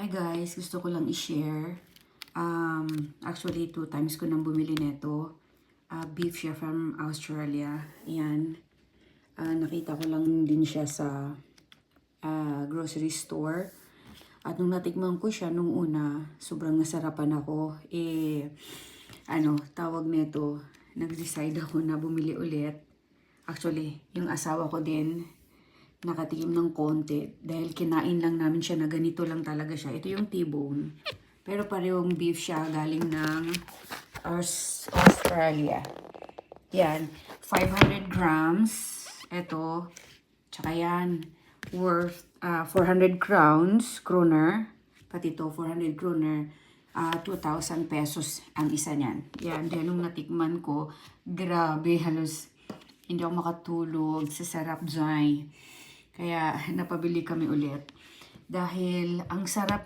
Hi guys, gusto ko lang i-share. Actually, 2 times ko nang bumili nito. Beef siya from Australia. Ayan. Nakita ko lang din siya sa grocery store. At nung natikman ko siya nung una, sobrang nasarapan ako. Tawag nito, nag-decide ako na bumili ulit. Actually, yung asawa ko din, nakatikim ng konti dahil kinain lang namin siya na ganito lang talaga siya. Ito yung T-bone. Pero parehong beef siya galing ng Australia. Yan. 500 grams. Ito. Tsaka yan. Worth 400 kroner. Pati ito, 400 kroner. 2,000 pesos ang isa niyan. Yan. Dahil nung natikman ko, grabe, halos hindi ako makatulog sa sarap dyan. Kaya napabili kami ulit. Dahil ang sarap